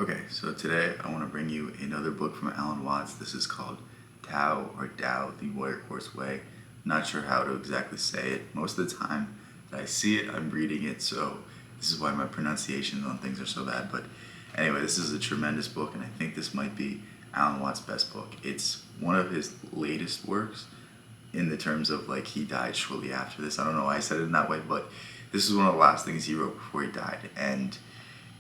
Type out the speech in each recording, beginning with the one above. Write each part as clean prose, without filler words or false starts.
Okay, so today I want to bring you another book from Alan Watts. This is called Tao or Tao, the Watercourse Way. Not sure how to exactly say it. Most of the time that I see it, I'm reading it, so this is why my pronunciations on things are so bad. But anyway, this is a tremendous book, and I think this might be Alan Watts' best book. It's one of his latest works in the terms of like he died shortly after this. I don't know why I said it in that way, but this is one of the last things he wrote before he died. And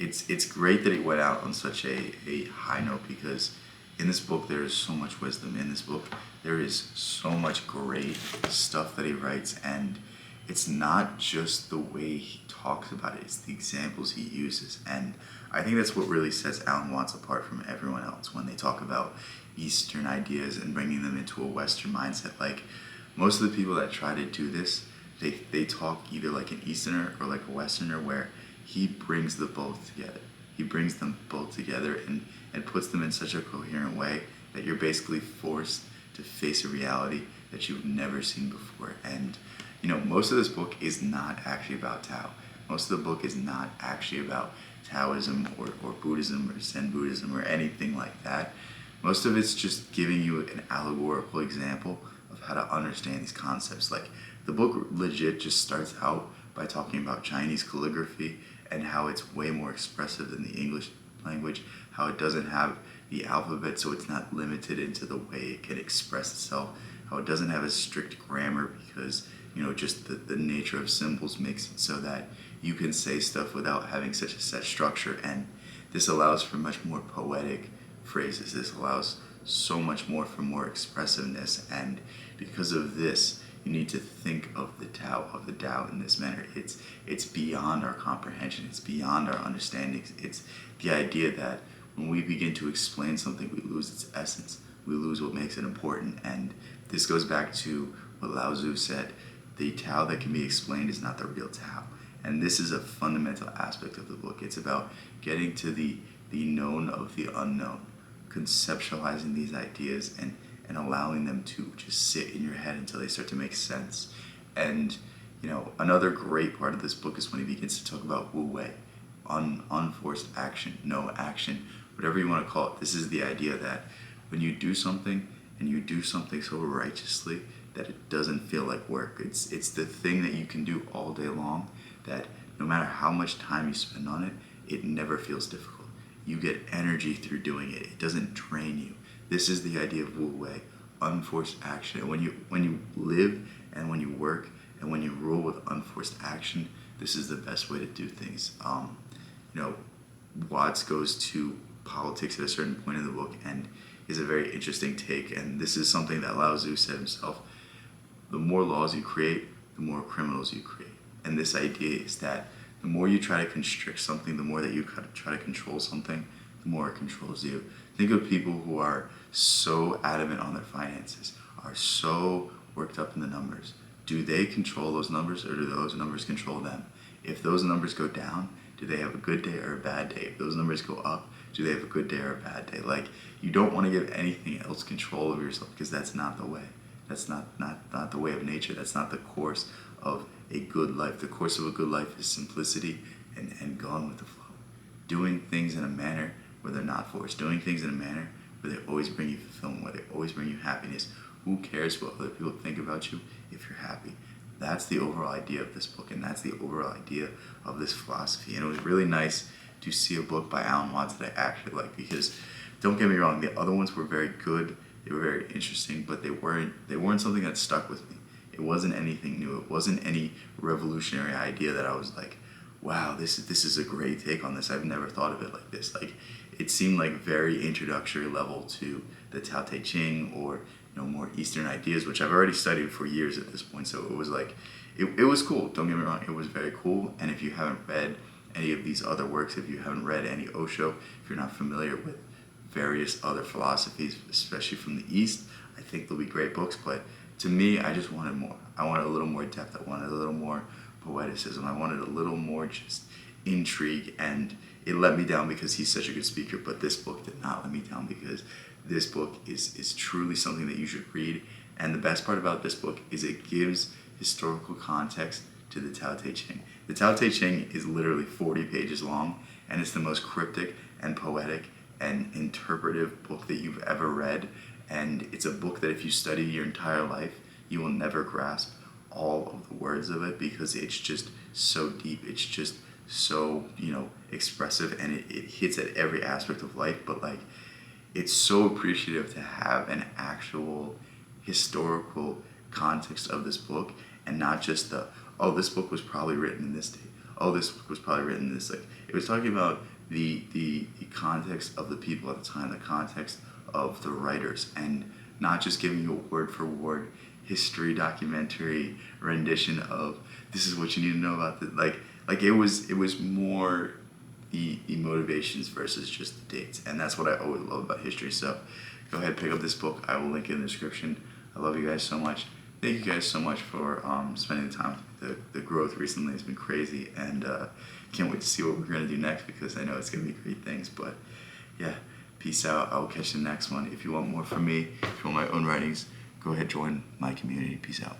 it's great that he went out on such a high note, because in this book there is so much wisdom. In this book there is so much great stuff that he writes, and it's not just the way he talks about it, it's the examples he uses. And I think that's what really sets Alan Watts apart from everyone else when they talk about Eastern ideas and bringing them into a Western mindset. Like, most of the people that try to do this, they talk either like an Easterner or like a Westerner, where he brings the both together. He brings them both together and puts them in such a coherent way that you're basically forced to face a reality that you've never seen before. And most of this book is not actually about Tao. Most of the book is not actually about Taoism or Buddhism or Zen Buddhism or anything like that. Most of it's just giving you an allegorical example of how to understand these concepts. Like, the book legit just starts out by talking about Chinese calligraphy and how it's way more expressive than the English language, how it doesn't have the alphabet, so it's not limited into the way it can express itself, how it doesn't have a strict grammar because just the nature of symbols makes it so that you can say stuff without having such a set structure. And this allows for much more poetic phrases. This allows so much more for more expressiveness, and because of this, you need to think of the Tao in this manner. It's beyond our comprehension. It's beyond our understanding. It's the idea that when we begin to explain something, we lose its essence. We lose what makes it important. And this goes back to what Lao Tzu said: the Tao that can be explained is not the real Tao. And this is a fundamental aspect of the book. It's about getting to the known of the unknown, conceptualizing these ideas and allowing them to just sit in your head until they start to make sense. And another great part of this book is when he begins to talk about Wu Wei, unforced action, no action, whatever you want to call it. This is the idea that when you do something, and you do something so righteously that it doesn't feel like work, it's the thing that you can do all day long, that no matter how much time you spend on it, it never feels difficult. You get energy through doing it. It doesn't drain you. This is the idea of Wu Wei, unforced action. And when you live and when you work and when you rule with unforced action, this is the best way to do things. Watts goes to politics at a certain point in the book and is a very interesting take. And this is something that Lao Tzu said himself: the more laws you create, the more criminals you create. And this idea is that the more you try to constrict something, the more that you try to control something, the more it controls you. Think of people who are so adamant on their finances, are so worked up in the numbers. Do they control those numbers, or do those numbers control them? If those numbers go down, do they have a good day or a bad day? If those numbers go up, do they have a good day or a bad day? Like, you don't want to give anything else control over yourself, because that's not the way. That's not the way of nature. That's not the course of a good life. The course of a good life is simplicity and going with the flow. Doing things in a manner where they're not forced. Doing things in a manner where they always bring you fulfillment, where they always bring you happiness. Who cares what other people think about you if you're happy? That's the overall idea of this book, and that's the overall idea of this philosophy. And it was really nice to see a book by Alan Watts that I actually like, because, don't get me wrong, the other ones were very good, they were very interesting, but they weren't something that stuck with me. It wasn't anything new. It wasn't any revolutionary idea that I was like, wow, this is a great take on this. I've never thought of it like this. Like, it seemed like very introductory level to the Tao Te Ching, or more Eastern ideas, which I've already studied for years at this point. So it was like, it was cool. Don't get me wrong, it was very cool. And if you haven't read any of these other works, if you haven't read any Osho, if you're not familiar with various other philosophies, especially from the East, I think they'll be great books. But to me, I just wanted more. I wanted a little more depth. I wanted a little more poeticism. I wanted a little more just intrigue, and it let me down because he's such a good speaker. But this book did not let me down, because this book is truly something that you should read. And the best part about this book is it gives historical context to the Tao Te Ching. The Tao Te Ching is literally 40 pages long, and it's the most cryptic and poetic and interpretive book that you've ever read. And it's a book that if you study your entire life, you will never grasp all of the words of it, because it's just so deep. It's just so, expressive, and it hits at every aspect of life. But like, it's so appreciative to have an actual historical context of this book, and not just oh, this book was probably written in this date. Oh, this book was probably written in this, like, it was talking about the context of the people at the time, the context of the writers, and not just giving you a word for word history documentary rendition of this is what you need to know about the like it was more the motivations versus just the dates. And that's what I always love about history. So go ahead, pick up this book. I will link it in the description. I love you guys so much. Thank you guys so much for spending the time with me. The growth recently has been crazy, and can't wait to see what we're going to do next, because I know it's going to be great things. But yeah, peace out. I will catch you in the next one. If you want more from me, if you want my own writings, go ahead, join my community. Peace out.